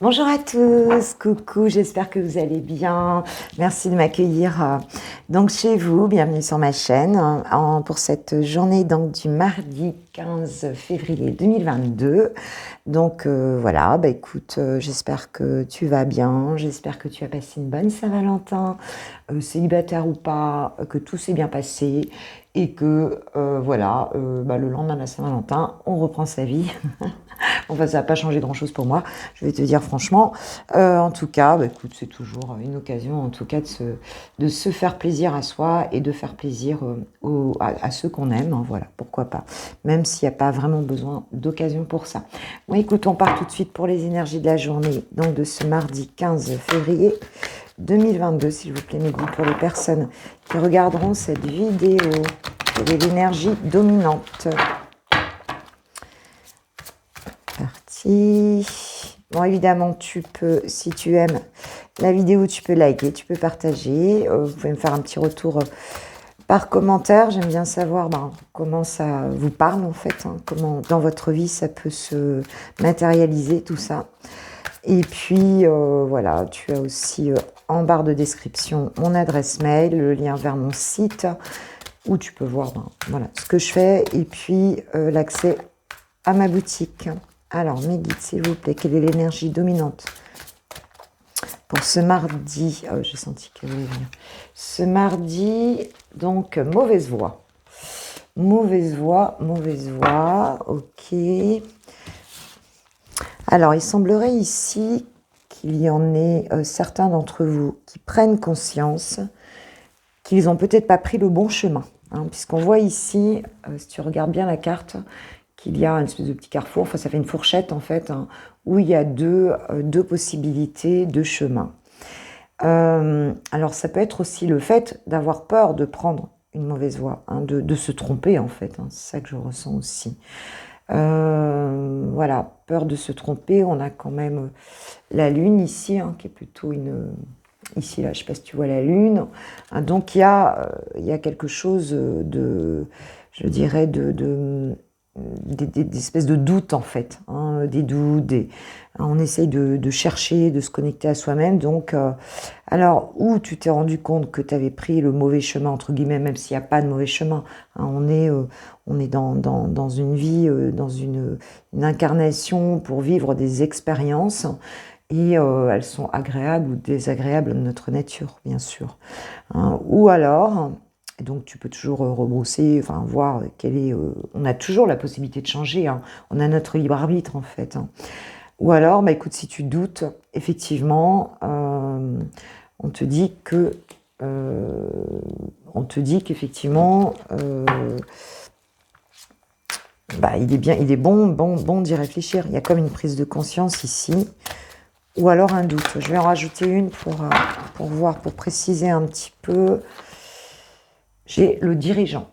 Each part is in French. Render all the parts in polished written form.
Bonjour à tous, coucou, j'espère que vous allez bien. Merci de m'accueillir donc chez vous. Bienvenue sur ma chaîne pour cette journée donc du mardi 15 février 2022. Donc voilà, bah écoute, j'espère que tu vas bien, j'espère que tu as passé une bonne Saint-Valentin, célibataire ou pas, que tout s'est bien passé et que voilà, bah, le lendemain de la Saint-Valentin, on reprend sa vie. Enfin, ça n'a pas changé grand-chose pour moi, je vais te dire franchement. En tout cas, bah, écoute, c'est toujours une occasion, en tout cas, de se faire plaisir à soi et de faire plaisir à ceux qu'on aime. Hein, voilà, pourquoi pas. Même s'il n'y a pas vraiment besoin d'occasion pour ça. Bon, écoute, on part tout de suite pour les énergies de la journée, donc de ce mardi 15 février 2022, s'il vous plaît, mes goûts, pour les personnes qui regarderont cette vidéo. Quelle est l'énergie dominante? Bon, évidemment, tu peux, si tu aimes la vidéo, tu peux liker, tu peux partager. Vous pouvez me faire un petit retour par commentaire. J'aime bien savoir comment ça vous parle, en fait. Hein, comment, dans votre vie, ça peut se matérialiser, tout ça. Et puis, voilà, tu as aussi en barre de description mon adresse mail, le lien vers mon site, où tu peux voir voilà, ce que je fais. Et puis, l'accès à ma boutique. Alors, mes guides, s'il vous plaît, quelle est l'énergie dominante pour ce mardi? Oh, j'ai senti qu'elle voulait venir. Ce mardi, donc, mauvaise voix. Mauvaise voix, ok. Alors, il semblerait ici qu'il y en ait certains d'entre vous qui prennent conscience qu'ils n'ont peut-être pas pris le bon chemin. Hein, puisqu'on voit ici, si tu regardes bien la carte, qu'il y a une espèce de petit carrefour, enfin ça fait une fourchette en fait, hein, où il y a deux possibilités de chemin. Alors ça peut être aussi le fait d'avoir peur de prendre une mauvaise voie, hein, de se tromper en fait, hein, c'est ça que je ressens aussi. Voilà, peur de se tromper, on a quand même la lune ici, hein, qui est plutôt une... Ici, là, je ne sais pas si tu vois la lune. Hein, donc, il y a quelque chose de, je dirais, des espèces de doutes, en fait. Hein, des doutes, on essaye de chercher, de se connecter à soi-même. Donc, alors, où tu t'es rendu compte que tu avais pris le mauvais chemin, entre guillemets, même s'il n'y a pas de mauvais chemin. Hein, on est dans une vie, dans une incarnation pour vivre des expériences. Et elles sont agréables ou désagréables de notre nature, bien sûr. Hein, ou alors, et donc tu peux toujours rebrousser, enfin voir quelle est... on a toujours la possibilité de changer, hein, on a notre libre arbitre en fait. Hein. Ou alors, bah, écoute, si tu doutes, effectivement, on te dit que... on te dit qu'effectivement... bah, il est bon d'y réfléchir. Il y a comme une prise de conscience ici. Ou alors un doute. Je vais en rajouter une pour voir, pour préciser un petit peu. J'ai le dirigeant.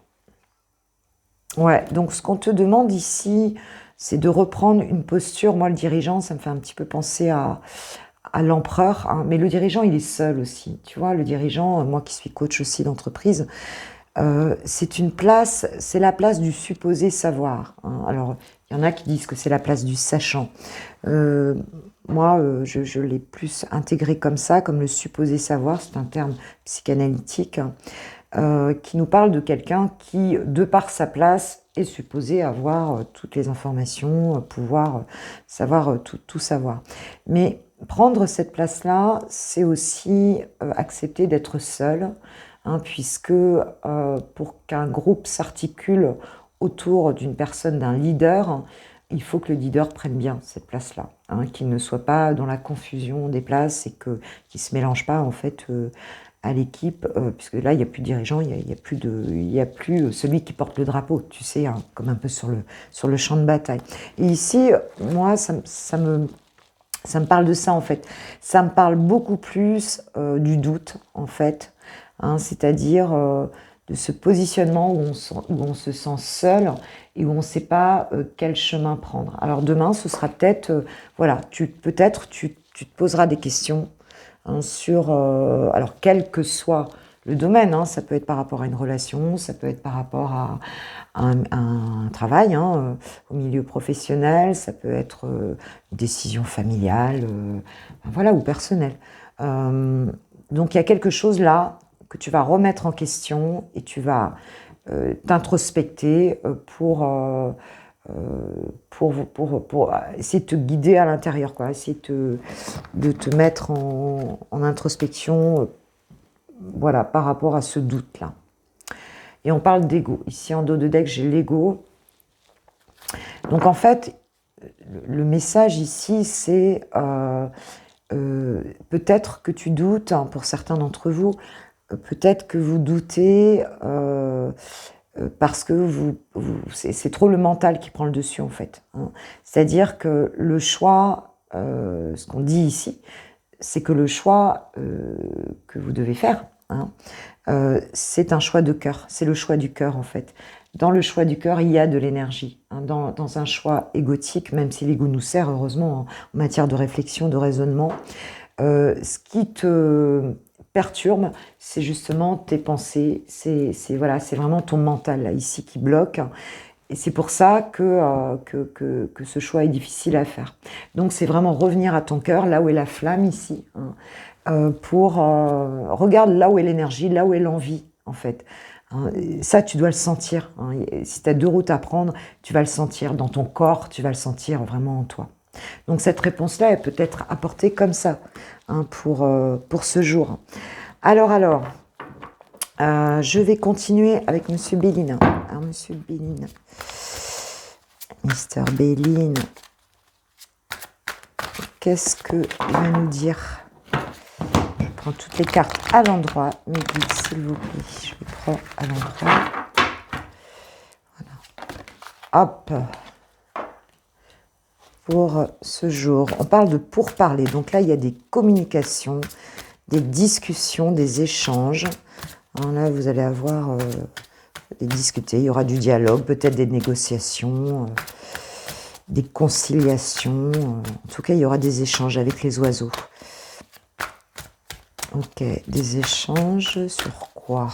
Ouais, donc ce qu'on te demande ici, c'est de reprendre une posture. Moi, le dirigeant, ça me fait un petit peu penser à l'empereur. Hein. Mais le dirigeant, il est seul aussi. Tu vois, le dirigeant, moi qui suis coach aussi d'entreprise, c'est une place, c'est la place du supposé savoir. Hein. Alors, il y en a qui disent que c'est la place du sachant. Moi, je l'ai plus intégré comme ça, comme le supposé savoir, c'est un terme psychanalytique, qui nous parle de quelqu'un qui, de par sa place, est supposé avoir toutes les informations, pouvoir savoir tout savoir. Mais prendre cette place-là, c'est aussi accepter d'être seul, hein, puisque pour qu'un groupe s'articule autour d'une personne, d'un leader, il faut que le leader prenne bien cette place-là, hein, qu'il ne soit pas dans la confusion des places et qu'il ne se mélange pas en fait à l'équipe, puisque là il n'y a plus de dirigeant, il y a plus celui qui porte le drapeau, tu sais, hein, comme un peu sur le champ de bataille. Et ici, moi, ça me parle de ça en fait. Ça me parle beaucoup plus du doute en fait, hein, c'est-à-dire de ce positionnement où on se sent seul et où on ne sait pas quel chemin prendre. Alors demain, ce sera peut-être, voilà, peut-être tu te poseras des questions, hein, sur, alors quel que soit le domaine, hein. Ça peut être par rapport à une relation, ça peut être par rapport à un travail, hein, au milieu professionnel, ça peut être une décision familiale, voilà, ou personnelle. Donc il y a quelque chose là que tu vas remettre en question et tu vas t'introspecter pour essayer de te guider à l'intérieur, quoi, essayer de te mettre en introspection, voilà, par rapport à ce doute-là. Et on parle d'ego. Ici, en dos de deck, j'ai l'ego. Donc, en fait, le message ici, c'est peut-être que tu doutes, hein, pour certains d'entre vous, peut-être que vous doutez parce que c'est trop le mental qui prend le dessus, en fait, hein. C'est-à-dire que le choix, ce qu'on dit ici, c'est que le choix que vous devez faire, hein, c'est un choix de cœur, c'est le choix du cœur, en fait. Dans le choix du cœur, il y a de l'énergie, hein. Dans un choix égotique, même si l'ego nous sert, heureusement, en matière de réflexion, de raisonnement, ce qui te perturbe, c'est justement tes pensées, c'est vraiment ton mental, là, ici, qui bloque. Et c'est pour ça que ce choix est difficile à faire. Donc, c'est vraiment revenir à ton cœur, là où est la flamme, ici, hein, regarde là où est l'énergie, là où est l'envie, en fait. Hein, ça, tu dois le sentir, hein. Si tu as 2 routes à prendre, tu vas le sentir dans ton corps, tu vas le sentir vraiment en toi. Donc, cette réponse-là, elle peut être apportée comme ça, hein, pour ce jour. Alors, je vais continuer avec Monsieur Béline. Alors, Monsieur Béline, Mister Béline, qu'est-ce qu'il va nous dire? Je prends toutes les cartes à l'endroit, mes guides, s'il vous plaît. Je les prends à l'endroit. Voilà. Hop. Pour ce jour, on parle de pourparler. Donc là, il y a des communications, des discussions, des échanges. Alors là, vous allez avoir des discuter. Il y aura du dialogue, peut-être des négociations, des conciliations. En tout cas, il y aura des échanges avec les oiseaux. Ok, des échanges sur quoi?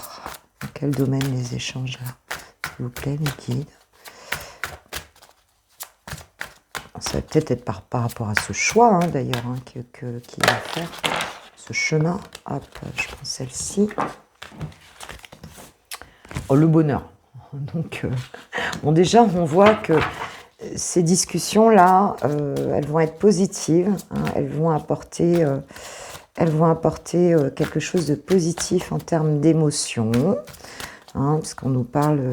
Dans quel domaine les échanges là? S'il vous plaît, mes guides. Ça va peut-être être par rapport à ce choix, hein, d'ailleurs, hein, qu'il va faire. Ce chemin. Hop, je prends celle-ci. Oh, le bonheur. Donc, bon, déjà, on voit que ces discussions-là, elles vont être positives, hein, elles vont apporter quelque chose de positif en termes d'émotion, hein, parce qu'on nous parle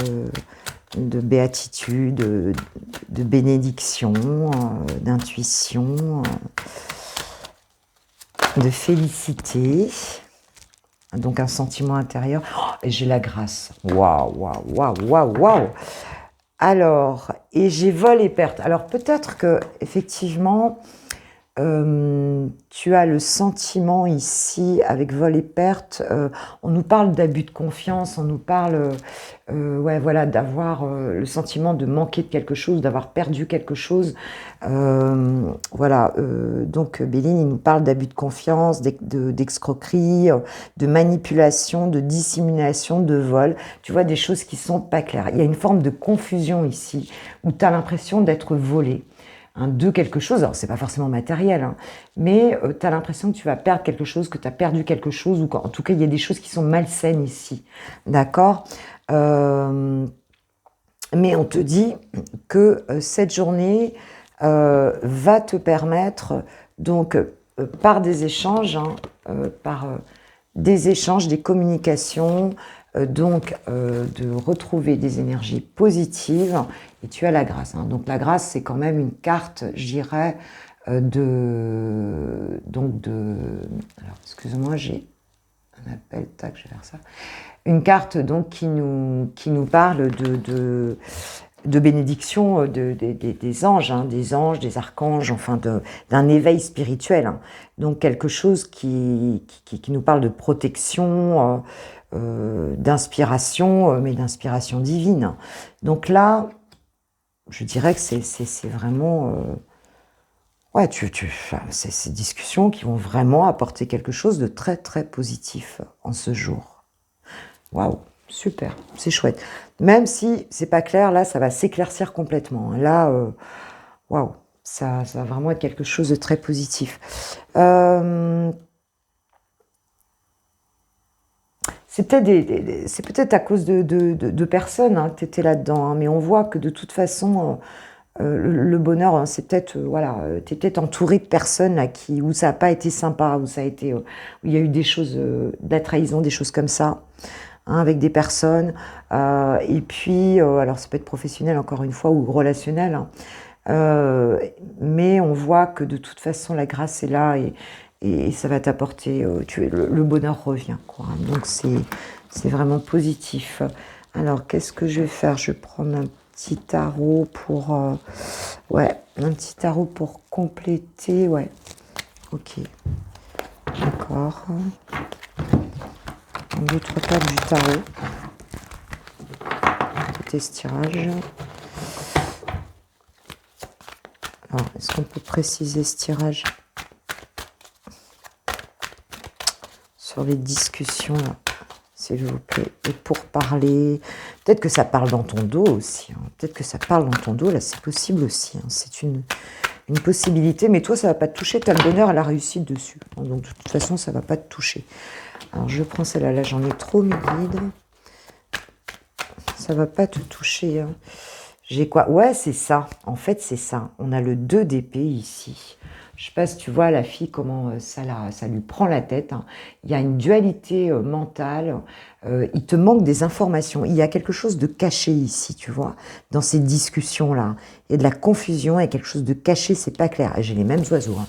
de béatitude, de bénédiction, d'intuition, de félicité. Donc un sentiment intérieur. Oh, et j'ai la grâce. Waouh, waouh, waouh, waouh, waouh. Alors, et j'ai vol et perte. Alors peut-être que effectivement, tu as le sentiment ici, avec vol et perte, on nous parle d'abus de confiance, on nous parle ouais, voilà, d'avoir le sentiment de manquer de quelque chose, d'avoir perdu quelque chose. Voilà, donc Béline, il nous parle d'abus de confiance, d'escroquerie, de manipulation, de dissimulation, de vol. Tu vois, des choses qui sont pas claires. Il y a une forme de confusion ici, où tu as l'impression d'être volé. Hein, de quelque chose, alors c'est pas forcément matériel, hein, mais tu as l'impression que tu vas perdre quelque chose, que tu as perdu quelque chose, ou qu'en tout cas il y a des choses qui sont malsaines ici, d'accord, mais on te dit que cette journée va te permettre, donc par des échanges, hein, des échanges, des communications, donc de retrouver des énergies positives, et tu as la grâce, hein. Donc la grâce, c'est quand même une carte, je dirais, alors excuse-moi, j'ai un appel, tac, je vais faire ça. Une carte donc qui nous parle de bénédiction des anges, hein, des anges, des archanges, enfin d'un éveil spirituel, hein. Donc quelque chose qui nous parle de protection, d'inspiration, mais d'inspiration divine. Donc là, je dirais que c'est vraiment... ouais, c'est ces discussions qui vont vraiment apporter quelque chose de très très positif en ce jour. Waouh, super, c'est chouette. Même si c'est pas clair, là, ça va s'éclaircir complètement. Là, waouh, ça va vraiment être quelque chose de très positif. C'est peut-être c'est peut-être à cause de personnes, hein, que tu étais là-dedans, hein, mais on voit que de toute façon, le bonheur, hein, c'est peut-être, voilà, tu es peut-être entouré de personnes là, où ça n'a pas été sympa, où ça a été, où il y a eu des choses, de la trahison, des choses comme ça, hein, avec des personnes. Et puis, alors ça peut être professionnel encore une fois ou relationnel, hein, euh, mais on voit que de toute façon la grâce est là et ça va t'apporter, le bonheur revient, quoi. Donc c'est vraiment positif. Alors qu'est-ce que je vais faire? Je vais prendre un petit tarot pour, ouais, un petit tarot pour compléter, ouais. Ok, d'accord. Un, deux, trois cartes du tarot. Côté ce tirage. Alors, est-ce qu'on peut préciser ce tirage sur les discussions, là, s'il vous plaît? Et pour parler, peut-être que ça parle dans ton dos aussi. Hein. Peut-être que ça parle dans ton dos, là, c'est possible aussi. Hein. C'est une possibilité, mais toi, ça va pas te toucher. Tu as le bonheur et la réussite dessus. Hein. Donc, de toute façon, ça va pas te toucher. Alors, je prends celle-là. Là, j'en ai trop, mes guides. Ça va pas te toucher. Hein. J'ai quoi? Ouais, c'est ça. En fait, c'est ça. On a le 2 d'épée ici. Je sais pas si tu vois la fille, comment ça lui prend la tête. Hein. Il y a une dualité mentale. Il te manque des informations. Il y a quelque chose de caché ici, tu vois, dans ces discussions-là. Il y a de la confusion, il y a quelque chose de caché, c'est pas clair. Et j'ai les mêmes oiseaux. Hein.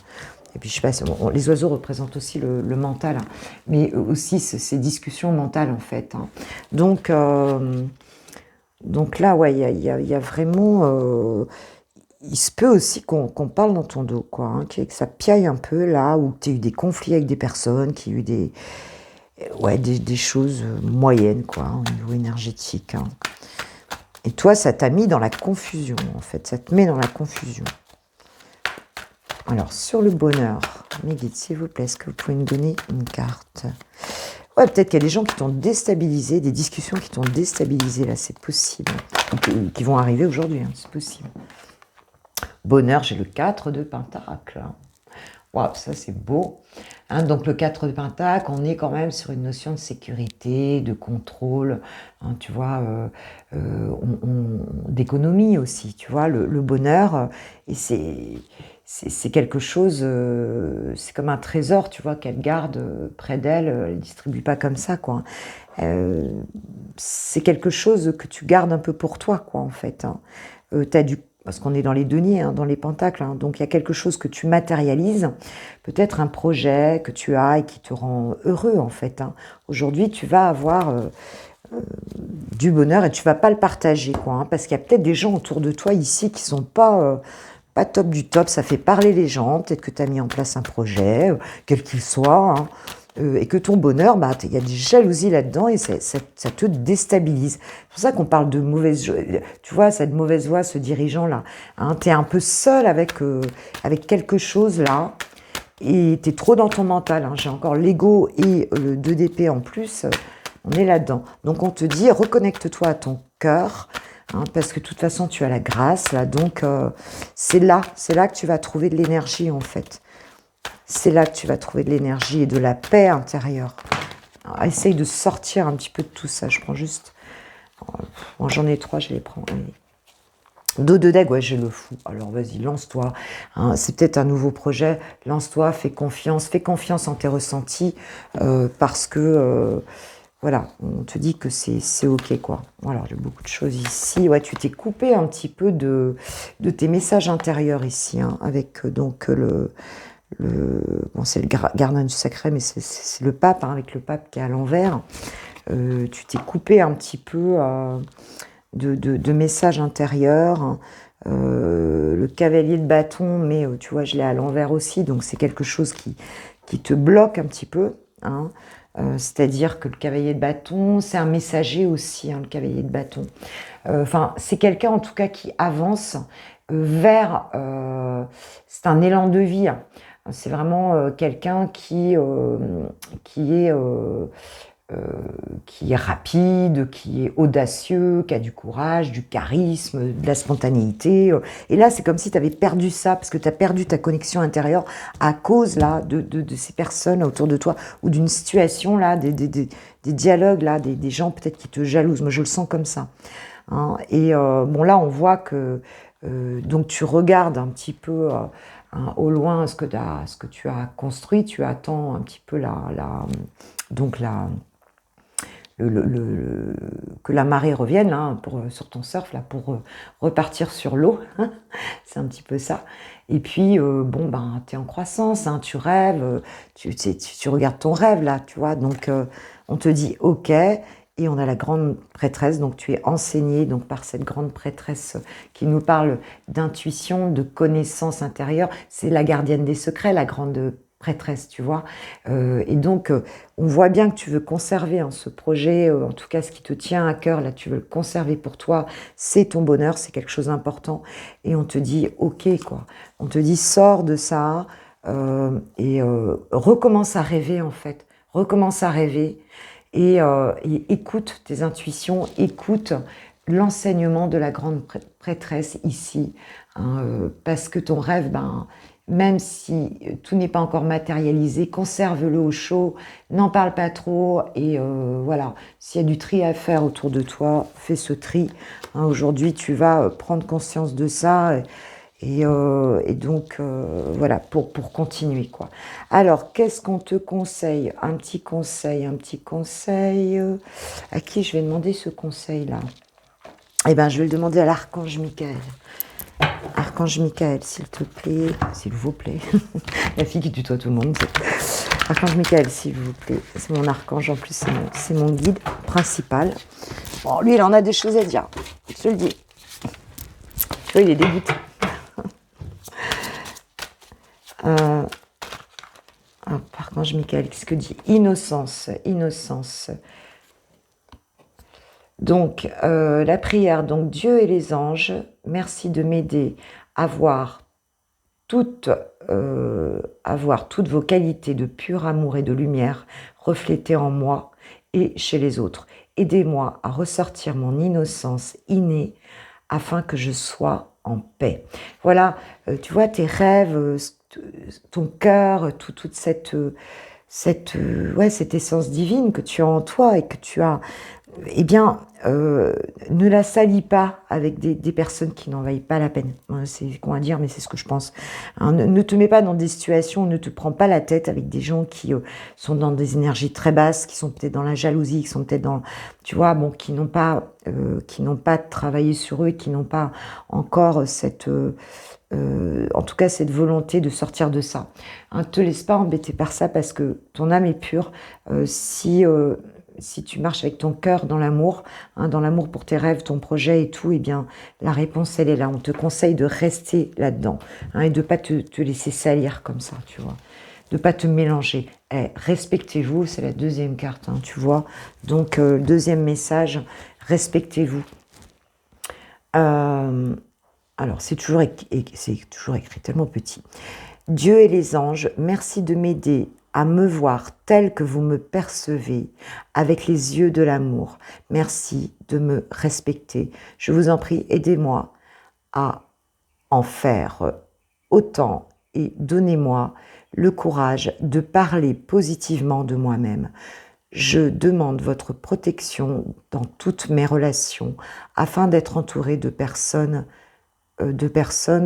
Et puis, je sais pas, les oiseaux représentent aussi le mental, hein. Mais aussi ces discussions mentales, en fait. Hein. Donc là, ouais, il y a vraiment... il se peut aussi qu'on parle dans ton dos, quoi, hein, que ça piaille un peu là, où tu as eu des conflits avec des personnes, qu'il y a eu des choses moyennes, quoi, au niveau énergétique. Hein. Et toi, ça t'a mis dans la confusion, en fait. Ça te met dans la confusion. Alors, sur le bonheur, mes guides, s'il vous plaît, est-ce que vous pouvez me donner une carte? Ouais, peut-être qu'il y a des gens qui t'ont déstabilisé, des discussions qui t'ont déstabilisé, là, c'est possible. Qui vont arriver aujourd'hui, hein, c'est possible. Bonheur, j'ai le 4 de Pentacle. Waouh, ça c'est beau. Hein, donc le 4 de Pentacle, on est quand même sur une notion de sécurité, de contrôle, hein, tu vois, d'économie aussi, tu vois, le bonheur, et c'est quelque chose, c'est comme un trésor, tu vois, qu'elle garde près d'elle, elle ne distribue pas comme ça, quoi. C'est quelque chose que tu gardes un peu pour toi, quoi, en fait. Hein. T'as du parce qu'on est dans les deniers, hein, dans les pentacles, hein, donc il y a quelque chose que tu matérialises, peut-être un projet que tu as et qui te rend heureux, en fait. Hein. Aujourd'hui, tu vas avoir du bonheur et tu vas pas le partager, quoi, hein, parce qu'il y a peut-être des gens autour de toi ici qui sont pas top du top, ça fait parler les gens, peut-être que tu as mis en place un projet, quel qu'il soit, hein, et que ton bonheur, bah, il y a des jalousies là-dedans et ça te déstabilise. C'est pour ça qu'on parle de mauvaise joie. Tu vois, cette mauvaise voix, ce dirigeant-là, hein, tu es un peu seul avec quelque chose là et tu es trop dans ton mental. Hein. J'ai encore l'ego et le 2 d'épée en plus, on est là-dedans. Donc on te dit, reconnecte-toi à ton cœur, hein, parce que de toute façon, tu as la grâce là. Donc c'est là que tu vas trouver de l'énergie en fait. C'est là que tu vas trouver de l'énergie et de la paix intérieure. Alors, essaye de sortir un petit peu de tout ça. Je prends juste... Bon, j'en ai 3, je vais les prendre. Dos de dague, ouais, j'ai le fou. Alors vas-y, lance-toi. Hein, c'est peut-être un nouveau projet. Lance-toi, fais confiance en tes ressentis. Parce que... voilà, on te dit que c'est ok, quoi. Voilà, j'ai beaucoup de choses ici. Ouais, tu t'es coupé un petit peu de tes messages intérieurs ici, hein, avec donc bon, c'est le gardien du sacré, mais c'est le pape, hein, avec le pape qui est à l'envers. Tu t'es coupé un petit peu de messages intérieurs. Hein. Le cavalier de bâton, mais tu vois, je l'ai à l'envers aussi, donc c'est quelque chose qui te bloque un petit peu. Hein. C'est-à-dire que le cavalier de bâton, c'est un messager aussi, hein, le cavalier de bâton. Enfin, c'est quelqu'un en tout cas qui avance vers... c'est un élan de vie. Hein. C'est vraiment quelqu'un qui est qui est rapide, qui est audacieux, qui a du courage, du charisme, de la spontanéité. Et là, c'est comme si tu avais perdu ça, parce que tu as perdu ta connexion intérieure à cause là de ces personnes autour de toi, ou d'une situation là, des dialogues là, des gens peut-être qui te jalousent. Moi, je le sens comme ça. Hein. Et bon, là, on voit que donc tu regardes un petit peu au loin ce que tu as construit, tu attends un petit peu que la marée revienne là, sur ton surf là, pour repartir sur l'eau. C'est un petit peu ça. Et puis, bon, ben, tu es en croissance, hein, tu rêves, tu regardes ton rêve là, tu vois. Donc, on te dit OK. Et on a la grande prêtresse, donc tu es enseignée donc, par cette grande prêtresse qui nous parle d'intuition, de connaissance intérieure. C'est la gardienne des secrets, la grande prêtresse, tu vois. Et donc, on voit bien que tu veux conserver hein, ce projet, en tout cas ce qui te tient à cœur, là tu veux le conserver pour toi, c'est ton bonheur, c'est quelque chose d'important. Et on te dit, ok, quoi. On te dit, sors de ça et recommence à rêver, en fait. Recommence à rêver et écoute tes intuitions, écoute l'enseignement de la grande prêtresse ici, hein, parce que ton rêve, ben, même si tout n'est pas encore matérialisé, conserve-le au chaud, n'en parle pas trop, et voilà, s'il y a du tri à faire autour de toi, fais ce tri. Hein, aujourd'hui, tu vas prendre conscience de ça, et donc, voilà, pour continuer, quoi. Alors, qu'est-ce qu'on te conseille? Un petit conseil, à qui je vais demander ce conseil-là? Eh bien, je vais le demander à l'archange Michael. Archange Michael, s'il vous plaît. La fille qui tutoie tout le monde. Archange Michael, s'il vous plaît. C'est mon archange, en plus, c'est mon guide principal. Bon, lui, il en a des choses à dire. Je te le dis. Tu vois, il est dégoûté. Archange Michael, qu'est-ce que dit? Innocence. Donc, la prière, donc Dieu et les anges, merci de m'aider à voir toutes vos qualités de pur amour et de lumière reflétées en moi et chez les autres. Aidez-moi à ressortir mon innocence innée afin que je sois en paix. Voilà, tu vois, tes rêves, ton cœur, toute cette essence divine que tu as en toi et que tu as, eh bien, ne la salis pas avec des personnes qui n'en vaillent pas la peine. C'est qu'on va dire, mais c'est ce que je pense. Hein, ne te mets pas dans des situations, ne te prends pas la tête avec des gens qui sont dans des énergies très basses, qui sont peut-être dans la jalousie, qui sont peut-être dans, tu vois, bon, qui n'ont pas travaillé sur eux, et qui n'ont pas encore cette en tout cas cette volonté de sortir de ça. Ne te laisse pas embêter par ça parce que ton âme est pure. Si tu marches avec ton cœur dans l'amour pour tes rêves, ton projet et tout, eh bien la réponse elle est là. On te conseille de rester là-dedans et de pas te laisser salir comme ça, tu vois, de pas te mélanger. Respectez-vous, c'est la deuxième carte, tu vois. Donc deuxième message, respectez-vous. Alors, c'est toujours écrit tellement petit. Dieu et les anges, merci de m'aider à me voir tel que vous me percevez, avec les yeux de l'amour. Merci de me respecter. Je vous en prie, aidez-moi à en faire autant et donnez-moi le courage de parler positivement de moi-même. Je demande votre protection dans toutes mes relations afin d'être entourée de personnes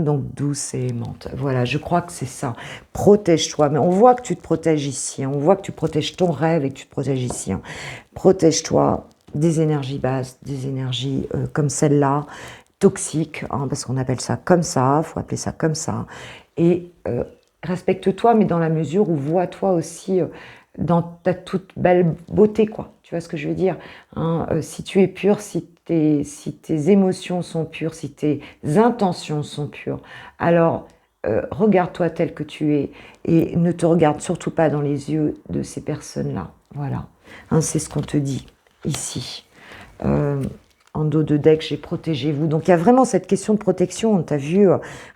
donc douces et aimantes. Voilà, je crois que c'est ça. Protège-toi. Mais on voit que tu te protèges ici. On voit que tu protèges ton rêve et que tu te protèges ici. Protège-toi des énergies basses, des énergies comme celle-là, toxiques, parce qu'on appelle ça comme ça, il faut appeler ça comme ça. Et respecte-toi, mais dans la mesure où vois-toi aussi dans ta toute belle beauté, quoi. Tu vois ce que je veux dire, si tu es pur, si tes émotions sont pures, si tes intentions sont pures, alors regarde-toi tel que tu es et ne te regarde surtout pas dans les yeux de ces personnes-là. Voilà, c'est ce qu'on te dit ici. En dos de deck, j'ai protégez-vous. Donc il y a vraiment cette question de protection. Tu as vu,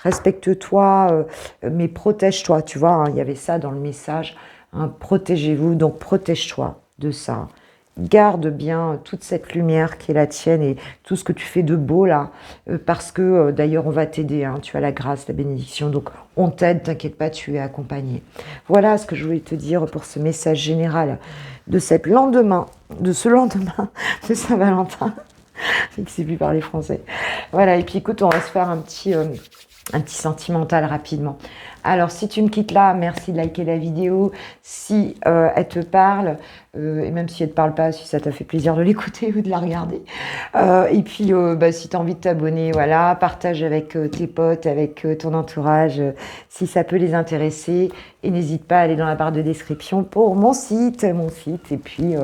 respecte-toi, mais protège-toi. Tu vois, il y avait ça dans le message. Protégez-vous, donc protège-toi de ça. garde bien toute cette lumière qui est la tienne et tout ce que tu fais de beau là, parce que d'ailleurs on va t'aider, hein, tu as la grâce, la bénédiction, donc on t'aide, t'inquiète pas, tu es accompagné. Voilà ce que je voulais te dire pour ce message général de ce lendemain de Saint-Valentin. Je ne sais plus parler français. Voilà, et puis écoute, on va se faire un petit sentimental rapidement. Alors, si tu me quittes là, merci de liker la vidéo. Si elle te parle, et même si elle ne te parle pas, si ça t'a fait plaisir de l'écouter ou de la regarder. Et puis, si tu as envie de t'abonner, voilà, partage avec tes potes, avec ton entourage, si ça peut les intéresser. Et n'hésite pas à aller dans la barre de description pour mon site. Et puis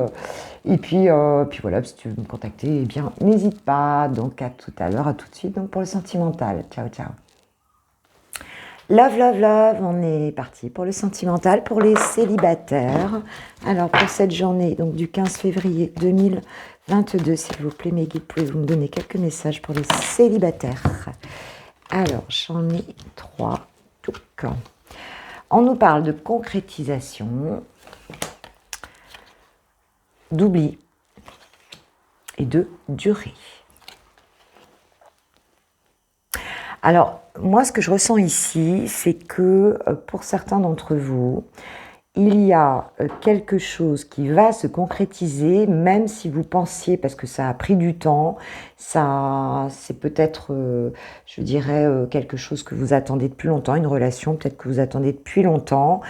voilà, si tu veux me contacter, eh bien, n'hésite pas. Donc, à tout à l'heure, à tout de suite. Donc, pour le sentimental. Ciao, ciao. Love, love, love, on est parti pour le sentimental, pour les célibataires. Alors, pour cette journée, donc du 15 février 2022, s'il vous plaît, mes guides, pouvez-vous me donner quelques messages pour les célibataires? Alors, j'en ai 3. On nous parle de concrétisation, d'oubli et de durée. Alors, moi, ce que je ressens ici, c'est que pour certains d'entre vous, il y a quelque chose qui va se concrétiser, même si vous pensiez, parce que ça a pris du temps, ça, c'est peut-être, je dirais, quelque chose que vous attendez depuis longtemps, une relation peut-être que vous attendez depuis longtemps,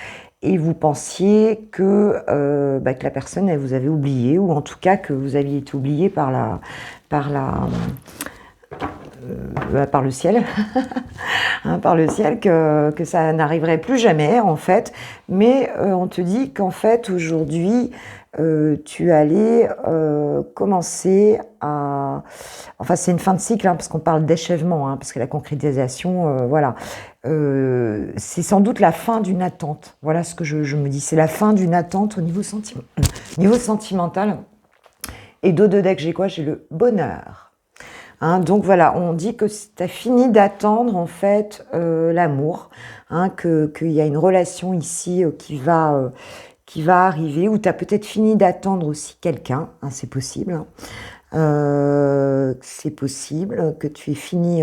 et vous pensiez que la personne, elle vous avait oublié, ou en tout cas que vous aviez été oublié par le ciel, hein, par le ciel, que ça n'arriverait plus jamais en fait, mais on te dit qu'en fait aujourd'hui tu allais commencer à... Enfin c'est une fin de cycle, hein, parce qu'on parle d'achèvement, hein, parce que la concrétisation, voilà, c'est sans doute la fin d'une attente, voilà ce que je me dis, c'est la fin d'une attente au niveau sentimental, et dos-de deck j'ai quoi? J'ai le bonheur. Hein, donc voilà, on dit que tu as fini d'attendre en fait l'amour, hein, qu'il y a une relation ici qui va arriver, ou tu as peut-être fini d'attendre aussi quelqu'un, hein, c'est possible. C'est possible que tu aies fini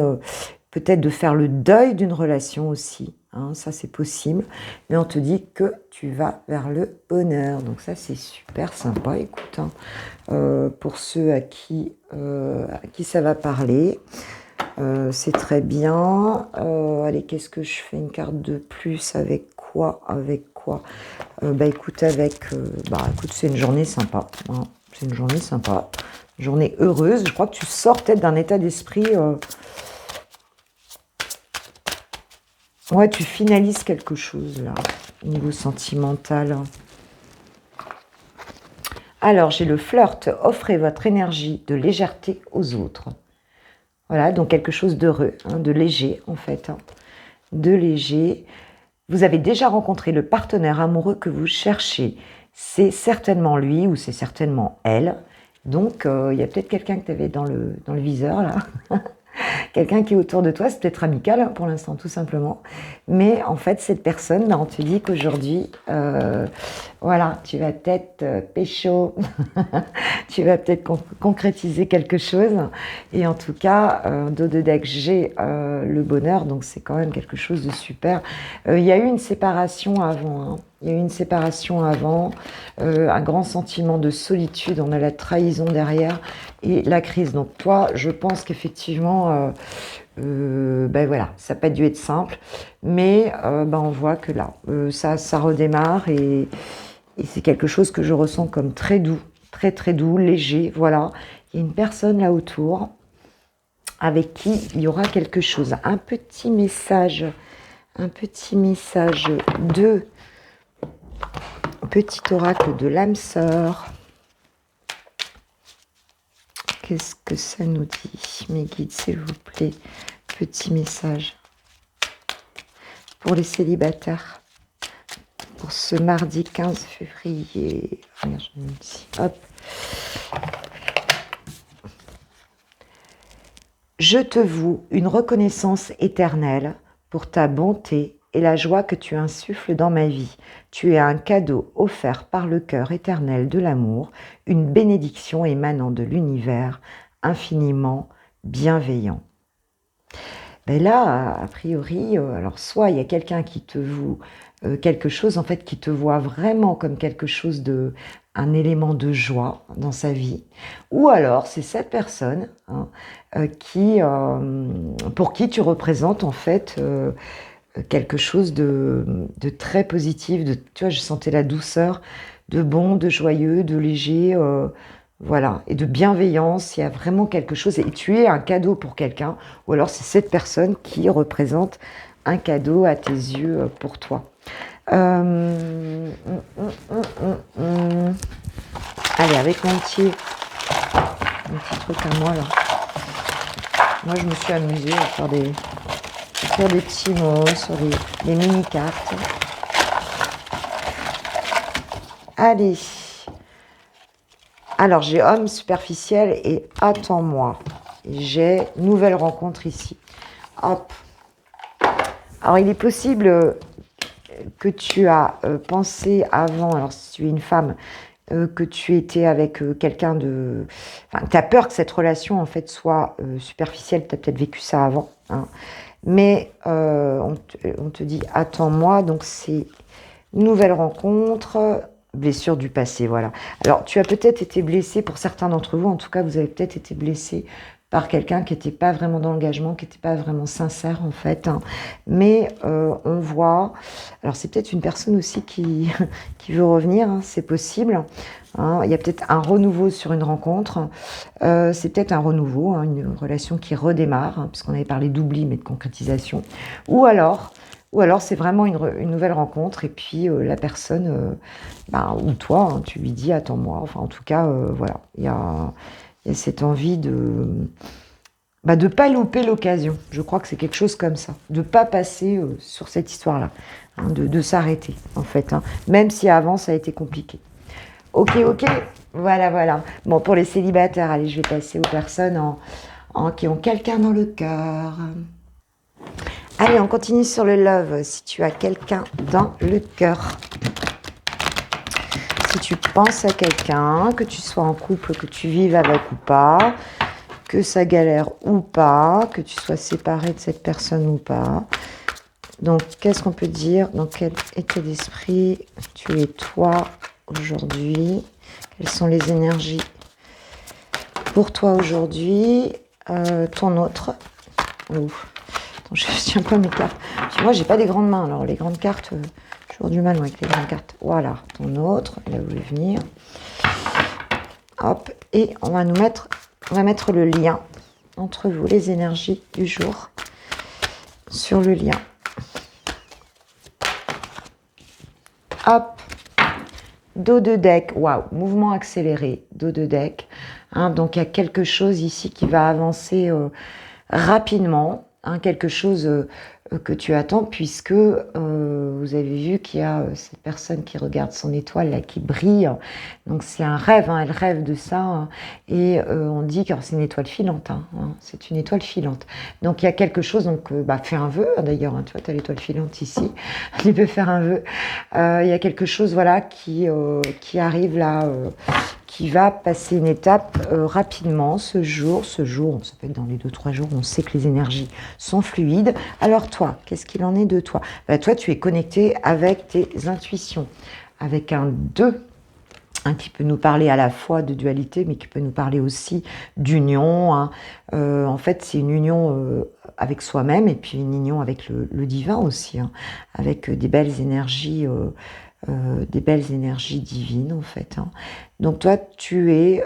peut-être de faire le deuil d'une relation aussi, hein, ça c'est possible, mais on te dit que tu vas vers le bonheur, donc ça c'est super sympa, écoute, hein. Pour ceux à qui ça va parler, c'est très bien. Allez, qu'est-ce que je fais? Une carte de plus avec quoi? Écoute, écoute, c'est une journée sympa, hein. C'est une journée sympa, journée heureuse. Je crois que tu sors peut-être d'un état d'esprit, ouais, tu finalises quelque chose là au niveau sentimental. Alors, j'ai le flirt, offrez votre énergie de légèreté aux autres. Voilà, donc quelque chose d'heureux, hein, de léger en fait, hein, de léger. Vous avez déjà rencontré le partenaire amoureux que vous cherchez. C'est certainement lui ou c'est certainement elle. Donc, il y a peut-être quelqu'un que tu avais dans le viseur là. Quelqu'un qui est autour de toi, c'est peut-être amical, hein, pour l'instant, tout simplement. Mais en fait, cette personne, on te dit qu'aujourd'hui, voilà, tu vas peut-être pécho, tu vas peut-être concrétiser quelque chose. Et en tout cas, dos de deck, j'ai le bonheur, donc c'est quand même quelque chose de super. Il y a eu une séparation avant, hein. Il y a eu une séparation avant, un grand sentiment de solitude, on a la trahison derrière et la crise. Donc toi, je pense qu'effectivement, voilà, ça n'a pas dû être simple, mais on voit que là, ça redémarre et c'est quelque chose que je ressens comme très doux, très très doux, léger, voilà. Il y a une personne là autour avec qui il y aura quelque chose, un petit message de... Petit oracle de l'âme sœur. Qu'est-ce que ça nous dit, mes guides, s'il vous plaît? Petit message pour les célibataires. Pour ce mardi 15 février. Hop. Je te voue une reconnaissance éternelle pour ta bonté et la joie que tu insuffles dans ma vie. Tu es un cadeau offert par le cœur éternel de l'amour, une bénédiction émanant de l'univers, infiniment bienveillant. Ben là, a priori, alors soit il y a quelqu'un qui te voue quelque chose, en fait, qui te voit vraiment comme quelque chose de, un élément de joie dans sa vie, ou alors c'est cette personne pour qui tu représentes en fait quelque chose de très positif, tu vois, je sentais la douceur, de bon, de joyeux, de léger, voilà, et de bienveillance. Il y a vraiment quelque chose, et tu es un cadeau pour quelqu'un, ou alors c'est cette personne qui représente un cadeau à tes yeux pour toi. Allez, avec mon petit truc à moi là. Moi, je me suis amusée à faire des petits mots sur les mini-cartes. Allez. Alors, j'ai homme superficiel et attends-moi. J'ai nouvelle rencontre ici. Hop. Alors, il est possible que tu as pensé avant, alors si tu es une femme, que tu étais avec quelqu'un de... Enfin, tu as peur que cette relation, en fait, soit superficielle. Tu as peut-être vécu ça avant. Hein. Mais on te dit, attends-moi. Donc, c'est nouvelle rencontre, blessure du passé, voilà. Alors, tu as peut-être été blessé, pour certains d'entre vous, en tout cas, vous avez peut-être été blessé par quelqu'un qui n'était pas vraiment dans l'engagement, qui n'était pas vraiment sincère, en fait. Hein. Mais on voit... Alors, c'est peut-être une personne aussi qui veut revenir, hein, c'est possible. Hein. Il y a peut-être un renouveau sur une rencontre. C'est peut-être un renouveau, hein, une relation qui redémarre, hein, puisqu'on avait parlé d'oubli, mais de concrétisation. Ou alors c'est vraiment une nouvelle rencontre, et puis la personne, ou toi, hein, tu lui dis « attends-moi ». Enfin, en tout cas, voilà, il y a cette envie de pas louper l'occasion. Je crois que c'est quelque chose comme ça. De ne pas passer sur cette histoire-là. Hein, de s'arrêter, en fait. Hein, même si avant, ça a été compliqué. Ok. Voilà. Bon, pour les célibataires, allez, je vais passer aux personnes qui ont quelqu'un dans le cœur. Allez, on continue sur le love. Si tu as quelqu'un dans le cœur. Si tu penses à quelqu'un, que tu sois en couple, que tu vives avec ou pas, que ça galère ou pas, que tu sois séparé de cette personne ou pas. Donc, qu'est-ce qu'on peut dire? Dans quel état d'esprit tu es toi aujourd'hui? Quelles sont les énergies pour toi aujourd'hui? Ton autre. Ouf. Attends, je tiens pas mes cartes. Moi, j'ai pas des grandes mains. Alors, les grandes cartes, j'ai toujours du mal avec les grandes cartes. Voilà, ton autre, là où je vais venir. Hop, et on va mettre le lien entre vous, les énergies du jour, sur le lien. Hop, dos de deck, waouh, mouvement accéléré, dos de deck. Hein, donc, il y a quelque chose ici qui va avancer rapidement, hein, quelque chose que tu attends, puisque vous avez vu qu'il y a cette personne qui regarde son étoile là qui brille. Donc c'est un rêve, hein, elle rêve de ça, hein, et on dit que c'est une étoile filante, hein, c'est une étoile filante. Donc il y a quelque chose, donc fais un vœu d'ailleurs, hein, tu vois, tu as l'étoile filante ici, tu peux faire un vœu. Il y a quelque chose, voilà, qui arrive là, qui va passer une étape rapidement ce jour, ça peut être dans les 2-3 jours, on sait que les énergies sont fluides. Alors toi, qu'est-ce qu'il en est de toi? Toi, tu es connecté avec tes intuitions, avec un 2, qui peut nous parler à la fois de dualité, mais qui peut nous parler aussi d'union. Hein. En fait, c'est une union avec soi-même, et puis une union avec le divin aussi, hein, avec des belles énergies divines, en fait. Hein. Donc toi, tu es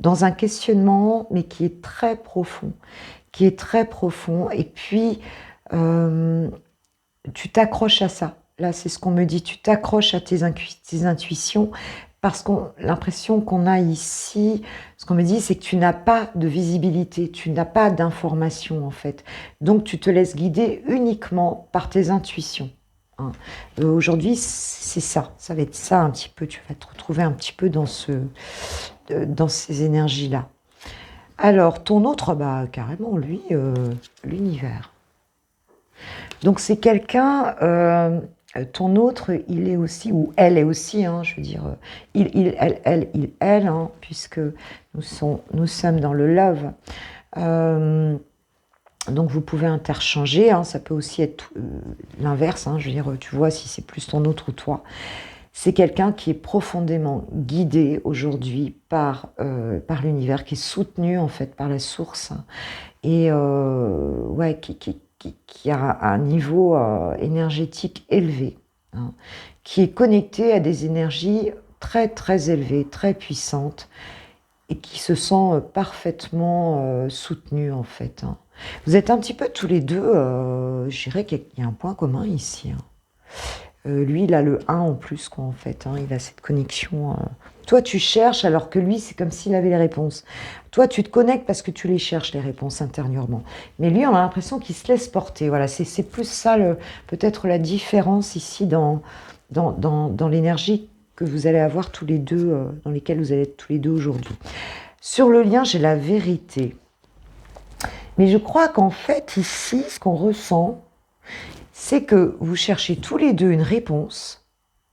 dans un questionnement, mais qui est très profond. Et puis, tu t'accroches à ça. Là, c'est ce qu'on me dit. Tu t'accroches à tes intuitions, parce que l'impression qu'on a ici, ce qu'on me dit, c'est que tu n'as pas de visibilité, tu n'as pas d'information, en fait. Donc, tu te laisses guider uniquement par tes intuitions. Hein. Aujourd'hui, c'est ça. Ça va être ça un petit peu. Tu vas te retrouver un petit peu dans ces énergies-là. Alors, ton autre, bah, carrément, lui, l'univers. Donc, c'est quelqu'un, ton autre, il est aussi, ou elle est aussi, hein, je veux dire, elle, hein, puisque nous sommes dans le love. Donc, vous pouvez interchanger, hein, ça peut aussi être l'inverse, hein, je veux dire, tu vois, si c'est plus ton autre ou toi. C'est quelqu'un qui est profondément guidé aujourd'hui par l'univers, qui est soutenu en fait par la source, hein, et ouais, qui a un niveau énergétique élevé, hein, qui est connecté à des énergies très très élevées, très puissantes, et qui se sent parfaitement soutenu en fait, hein. Vous êtes un petit peu tous les deux, je dirais qu'il y a un point commun ici, hein. Lui, il a le 1 en plus, quoi, en fait, hein, il a cette connexion. Toi, tu cherches, alors que lui, c'est comme s'il avait les réponses. Toi, tu te connectes parce que tu les cherches, les réponses, intérieurement. Mais lui, on a l'impression qu'il se laisse porter. Voilà, c'est plus ça, peut-être la différence ici dans l'énergie que vous allez avoir tous les deux, dans lesquelles vous allez être tous les deux aujourd'hui. Sur le lien, j'ai la vérité. Mais je crois qu'en fait, ici, ce qu'on ressent, c'est que vous cherchez tous les deux une réponse,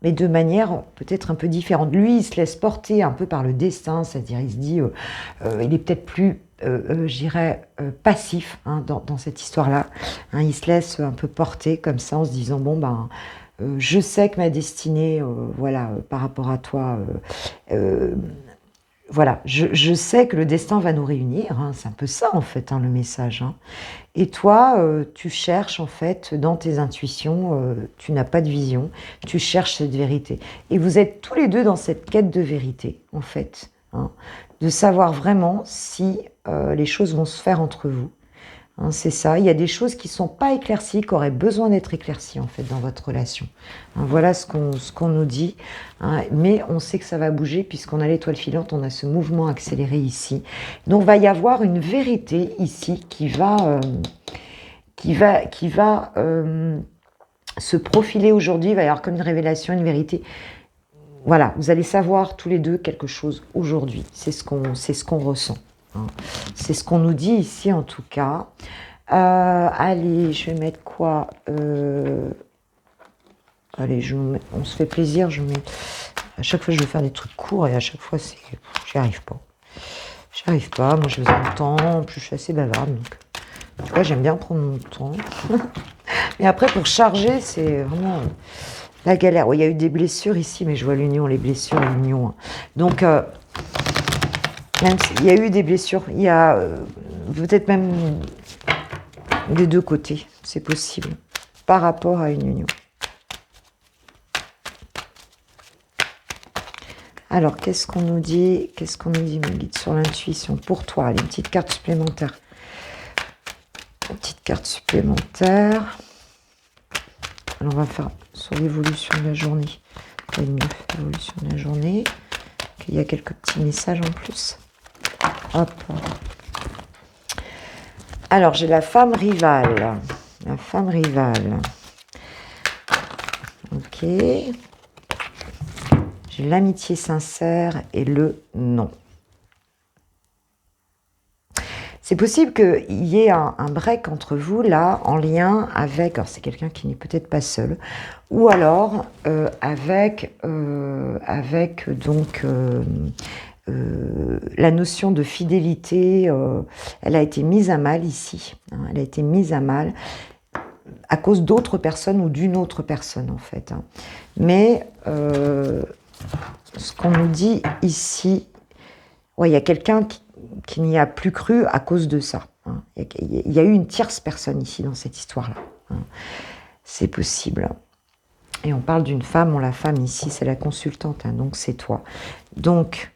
mais de manière peut-être un peu différente. Lui, il se laisse porter un peu par le destin, c'est-à-dire il se dit, il est peut-être plus, je dirais, passif, hein, dans cette histoire-là, hein. Il se laisse un peu porter comme ça en se disant, bon, ben, je sais que ma destinée, voilà, par rapport à toi, voilà, je sais que le destin va nous réunir, hein, c'est un peu ça en fait, hein, le message, hein. Et toi, tu cherches en fait dans tes intuitions, tu n'as pas de vision, tu cherches cette vérité. Et vous êtes tous les deux dans cette quête de vérité en fait, hein, de savoir vraiment si les choses vont se faire entre vous. Hein, c'est ça, il y a des choses qui ne sont pas éclaircies, qui auraient besoin d'être éclaircies en fait dans votre relation. Hein, voilà ce qu'on nous dit, hein, mais on sait que ça va bouger puisqu'on a l'étoile filante, on a ce mouvement accéléré ici. Donc il va y avoir une vérité ici qui va se profiler aujourd'hui, il va y avoir comme une révélation, une vérité. Voilà, vous allez savoir tous les deux quelque chose aujourd'hui, c'est ce qu'on ressent. Hein. C'est ce qu'on nous dit ici en tout cas. Allez, je vais mettre quoi allez, on se fait plaisir. À chaque fois, je veux faire des trucs courts et à chaque fois, j'y arrive pas. J'y arrive pas. Moi, j'ai besoin de temps. En plus, je suis assez bavarde. Donc, tu vois, j'aime bien prendre mon temps. Mais après, pour charger, c'est vraiment la galère. Ouais, il y a eu des blessures ici, mais je vois l'union, les blessures et l'union. Hein. Donc, même s'il y a eu des blessures, il y a peut-être même des deux côtés, c'est possible, par rapport à une union. Alors, qu'est-ce qu'on nous dit mes guides, sur l'intuition pour toi? Allez, une petite carte supplémentaire. Une petite carte supplémentaire. Alors, on va faire sur l'évolution de la journée. L'évolution de la journée. Il y a quelques petits messages en plus. Hop. Alors, j'ai la femme rivale. La femme rivale. Ok. J'ai l'amitié sincère et le non. C'est possible qu'il y ait un break entre vous, là, en lien avec... Alors, c'est quelqu'un qui n'est peut-être pas seul. Ou alors, avec donc... la notion de fidélité, elle a été mise à mal ici. Hein, elle a été mise à mal à cause d'autres personnes ou d'une autre personne, en fait. Hein. Mais ce qu'on nous dit ici, ouais, il y a quelqu'un qui n'y a plus cru à cause de ça. Hein. Il y a eu une tierce personne ici dans cette histoire-là. Hein. C'est possible. Et on parle d'une femme, la femme ici, c'est la consultante, hein, donc c'est toi. Donc,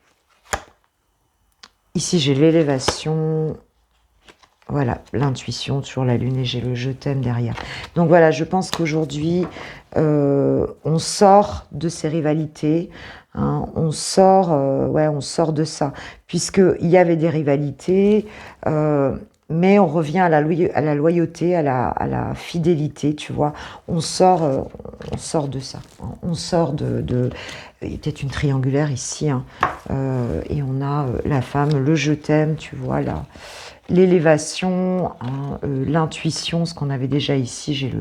ici, j'ai l'élévation, voilà, l'intuition sur la lune et j'ai le je t'aime derrière. Donc voilà, je pense qu'aujourd'hui, on sort de ces rivalités, hein, on sort de ça, puisqu'il y avait des rivalités, mais on revient à la loyauté, à la fidélité, tu vois. On sort de ça. Hein. On sort il y a peut-être une triangulaire ici, hein, et on a la femme, le je t'aime, tu vois, là. L'élévation, hein, l'intuition, ce qu'on avait déjà ici, j'ai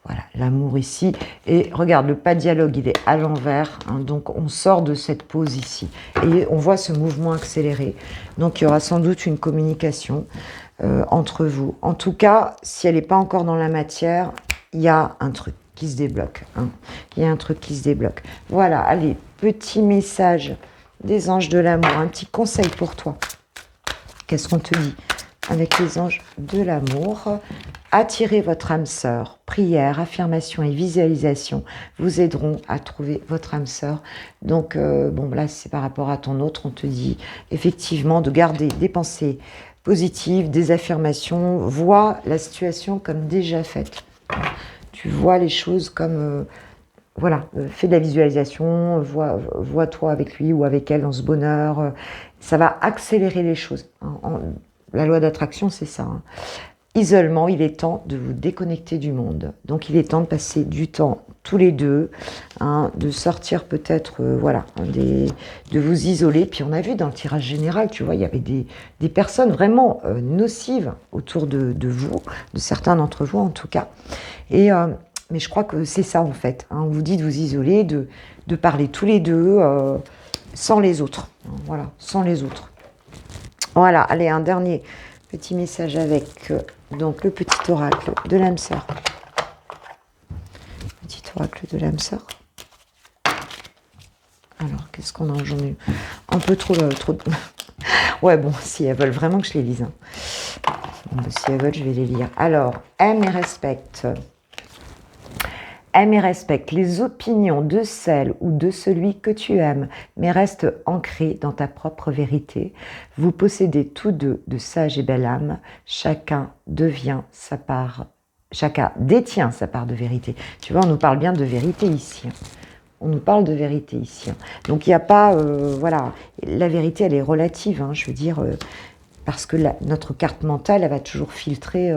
voilà, l'amour ici. Et regarde, le pas de dialogue, il est à l'envers, hein, donc on sort de cette pause ici. Et on voit ce mouvement accéléré. Donc il y aura sans doute une communication entre vous. En tout cas, si elle n'est pas encore dans la matière, il y a un truc qui se débloque. Hein. Il y a un truc qui se débloque. Voilà, allez, petit message des anges de l'amour, un petit conseil pour toi. Qu'est-ce qu'on te dit avec les anges de l'amour? Attirez votre âme sœur. Prière, affirmation et visualisation vous aideront à trouver votre âme sœur. Donc, bon, là, c'est par rapport à ton autre. On te dit effectivement de garder des pensées positives, des affirmations. Vois la situation comme déjà faite. Tu vois les choses comme... voilà, fais de la visualisation, vois-toi avec lui ou avec elle dans ce bonheur. Ça va accélérer les choses. La loi d'attraction, c'est ça. Hein. Isolement, il est temps de vous déconnecter du monde. Donc, il est temps de passer du temps tous les deux, hein, de sortir peut-être, voilà, de vous isoler. Puis, on a vu dans le tirage général, tu vois, il y avait des personnes vraiment nocives autour de vous, de certains d'entre vous en tout cas. Et... mais je crois que c'est ça en fait. Hein. On vous dit de vous isoler, de parler tous les deux sans les autres. Voilà, sans les autres. Voilà, allez, un dernier petit message avec donc le petit oracle de l'âme sœur. Petit oracle de l'âme sœur. Alors, qu'est-ce qu'on a aujourd'hui? Un peu trop de... Ouais, bon, si elles veulent vraiment que je les lise. Hein. Si elles veulent, je vais les lire. Alors, aime et respecte. Aime et respecte les opinions de celle ou de celui que tu aimes, mais reste ancré dans ta propre vérité. Vous possédez tous deux de sage et belle âme. Chacun détient sa part de vérité. Tu vois, on nous parle bien de vérité ici. On nous parle de vérité ici. Donc, il n'y a pas... voilà, la vérité, elle est relative. Hein, je veux dire... parce que notre carte mentale, elle va toujours filtrer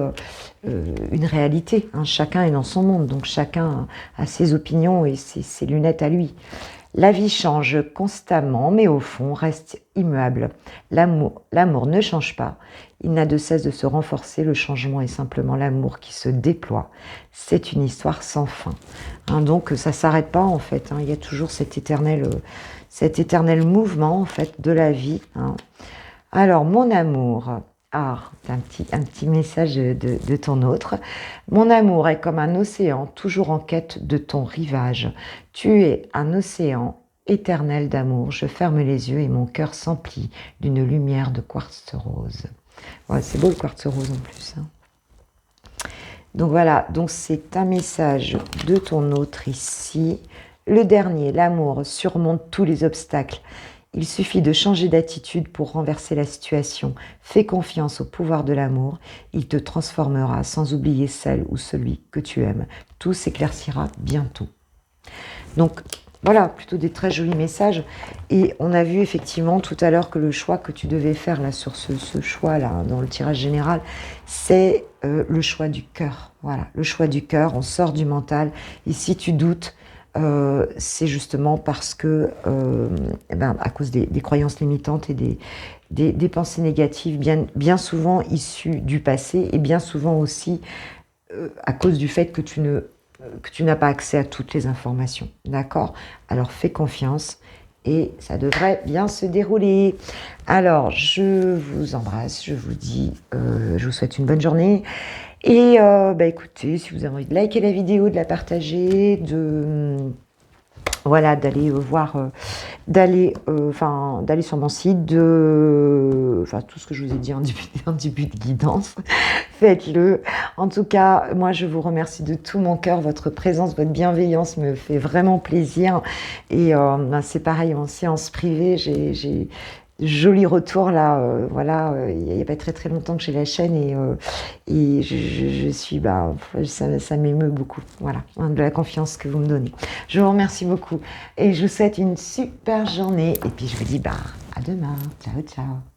une réalité. Hein. Chacun est dans son monde, donc chacun a ses opinions et ses lunettes à lui. La vie change constamment, mais au fond, reste immuable. L'amour ne change pas. Il n'a de cesse de se renforcer. Le changement est simplement l'amour qui se déploie. C'est une histoire sans fin. Hein, donc, ça ne s'arrête pas, en fait. Hein. Il y a toujours cet éternel mouvement, en fait, de la vie. Hein. Alors, mon amour, un petit message de ton autre. Mon amour est comme un océan, toujours en quête de ton rivage. Tu es un océan éternel d'amour. Je ferme les yeux et mon cœur s'emplit d'une lumière de quartz rose. Ouais, c'est beau le quartz rose en plus. Hein. Donc voilà, donc c'est un message de ton autre ici. Le dernier, l'amour surmonte tous les obstacles. Il suffit de changer d'attitude pour renverser la situation. Fais confiance au pouvoir de l'amour. Il te transformera sans oublier celle ou celui que tu aimes. Tout s'éclaircira bientôt. Donc, voilà, plutôt des très jolis messages. Et on a vu effectivement tout à l'heure que le choix que tu devais faire là sur ce choix-là, dans le tirage général, c'est le choix du cœur. Voilà, le choix du cœur. On sort du mental. Et si tu doutes, c'est justement parce que, à cause des croyances limitantes et des pensées négatives, bien souvent issues du passé, et bien souvent aussi à cause du fait que tu n'as pas accès à toutes les informations. D'accord? Alors fais confiance et ça devrait bien se dérouler. Alors, je vous embrasse, je vous dis, je vous souhaite une bonne journée. Et écoutez, si vous avez envie de liker la vidéo, de la partager, voilà, d'aller d'aller sur mon site, tout ce que je vous ai dit en début de guidance, faites-le. En tout cas, moi je vous remercie de tout mon cœur, votre présence, votre bienveillance me fait vraiment plaisir. Et c'est pareil, en séance privée, j'ai joli retour là, il n'y a pas très très longtemps que j'ai la chaîne et je suis, ça m'émeut beaucoup, voilà, de la confiance que vous me donnez. Je vous remercie beaucoup et je vous souhaite une super journée et puis je vous dis à demain, ciao ciao.